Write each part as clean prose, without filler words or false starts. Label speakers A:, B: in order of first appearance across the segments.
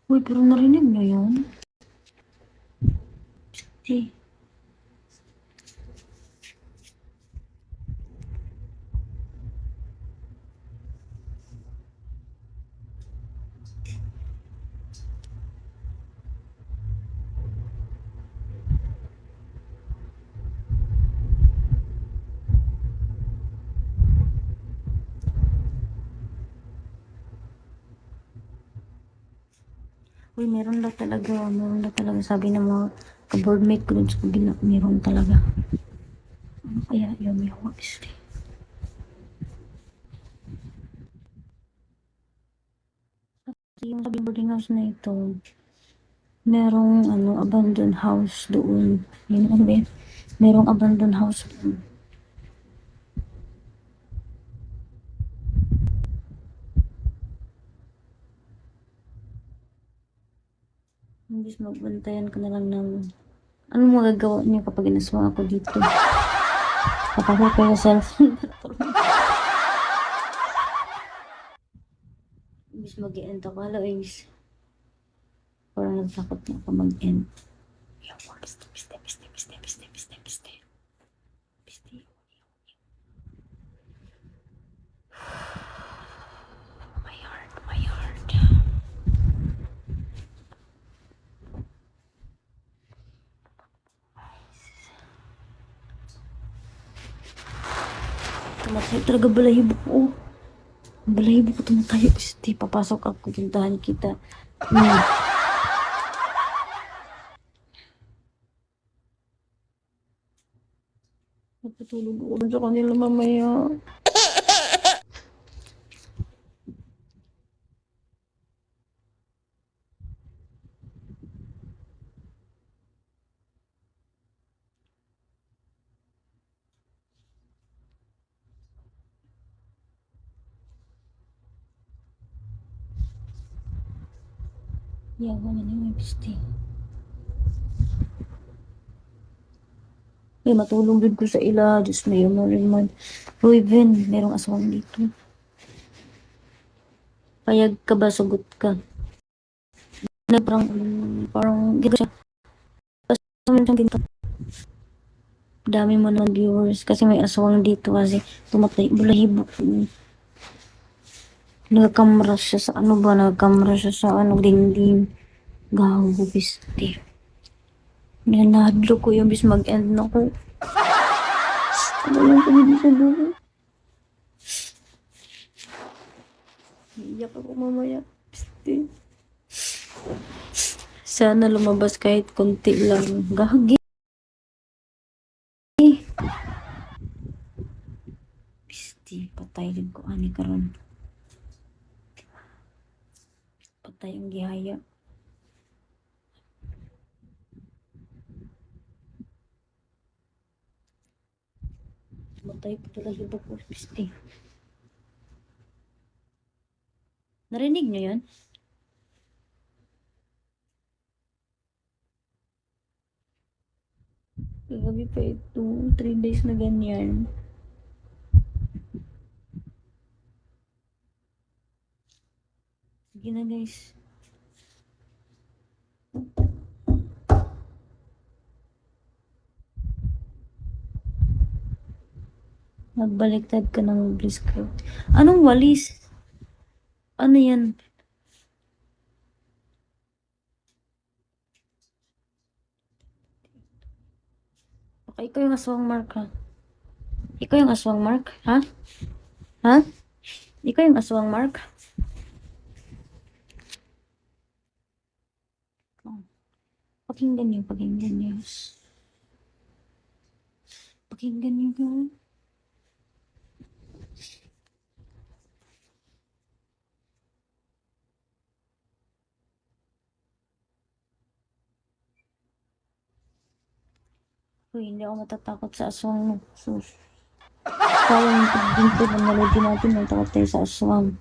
A: Uy, pero narinig niyo yun? Eh, uy, meron daw talaga, sabi ng mga ka-boardmate ko dun sa kabila, meron talaga. Ano kaya yun yung obviously? Yung sa boarding house na ito, merong ano, abandoned house doon. Yun ang merong abandoned house doon. Imbis magbantayan ka na lang ng ano magagawa niyo kapag inaswang ako dito? Kapag ko yung cellphone. Imbis mag-end ako. Hello, Ace. Parang nagtakot na ako mag-end. Yung mga piste, piste, piste, piste, piste, piste, piste. Piste. My heart, my heart. Tumatay talaga balahibo ko. Balahibo ko tumatayo. Piste, papasok ako. Puntahan kita. Hmm. Napatulog ako dun sa kanila mamaya. Yawa na yung piste. Eh, matulog din ko sa ila. Diyos mo yun, man. Ruben, merong aswang dito. Payag ka ba? Sugot ka. Na parang, gito siya. Tapos, naman siyang ginto. Dami mo naman viewers. Kasi may aswang dito kasi tumatay. Balahibo. Nagkamera siya sa ano ba? Nagkamera siya sa ano, dingding. Gago, piste. Nanadlo ko yung bis mag-end na ko. Ano lang kami di sa dulo. Iyak ako mamaya. Piste. Sana lumabas kahit konti lang. Gagi. Piste. Patay din ko ani karon. Patay ang gihaya. Patay pa talaga ba ko. Piste. Narinig niyo yun? Kagabi pa ito. 3 days na ganyan. Sige na guys. Nagbaliktad ka ng script. Anong walis? Ano yan? Baka ikaw yung aswang Mark ha? Ikaw yung aswang Mark? Ha? Ha? Ikaw yung aswang Mark? Oh. Pakinggan niyo, pakinggan niyo. Pakinggan niyo yun. Uy, hindi ako matatakot sa aswang mo. Sus. Sayang yung pagbinto ng melody natin. May takot tayo sa aswang.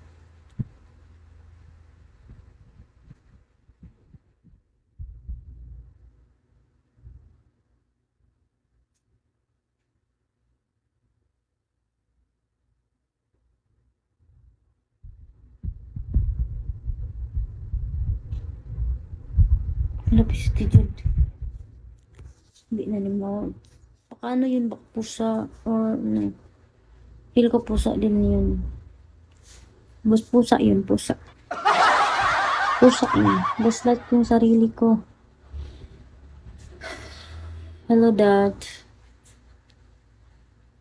A: Lapis ti Jud. Hindi na ni mo. Paano yun? Baka pusa or ano? Feel ko pusa din yun. Bus pusa yun, pusa. Pusa yun. Gaslight yung sarili ko. Hello, Dad.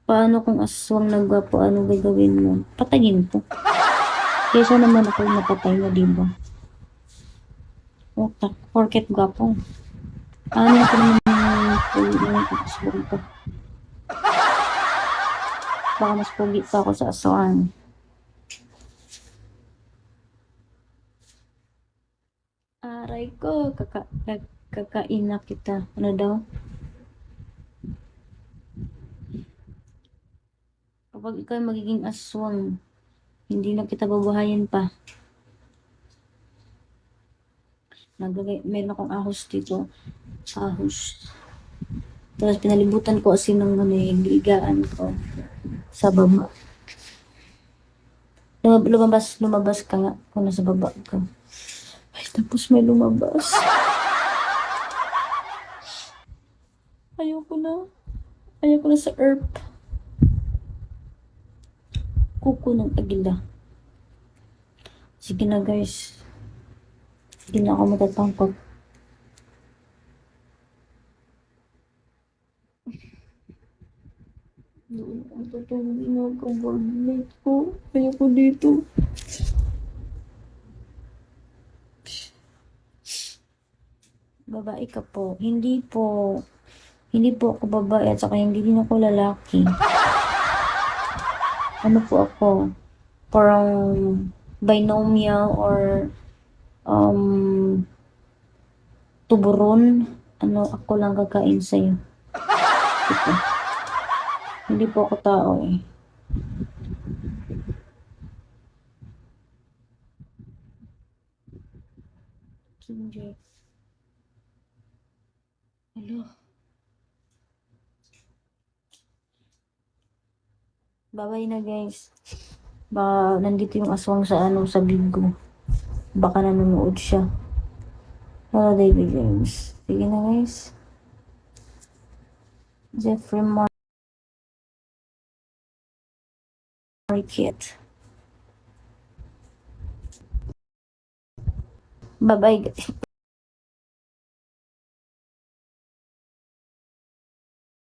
A: Paano kung aswang nagwapo, ano gagawin mo? Patayin ko. Kaysa naman ako napatay mo, diba? Utak, porket gwapo. Ano ko naman yung aswang ko? Baka mas pogi pa ako sa aswang. Aray ko, kakain na kita. Ano daw? Kapag ikaw ay magiging aswang, hindi na kita babuhayin pa. Meron akong ahos dito. Ahos. Tapos pinalibutan ko kasi ng higaan ko sa baba. Lumabas ka nga kung nasa baba ka. Ay, tapos may lumabas. Ayoko na. Ayoko na sa earth. Kuko ng agila. Sige na guys. Hindi na ako matatangkot. Doon ang totoong ginagawa ko. Ayoko dito. Babae ka po. Hindi po. Hindi po ako babae at saka hindi din ako lalaki. Ano po ako? Parang binomial or tuburon. Ano, ako lang kakain sa'yo. Ito. Hindi po ako tao eh. Kinjay. Hello. Bye-bye na guys. Baka nandito yung aswang sa sa bigo. Baka nanonood siya. Hello David James. Sige na guys. Jeffrey Market. Bye-bye guys.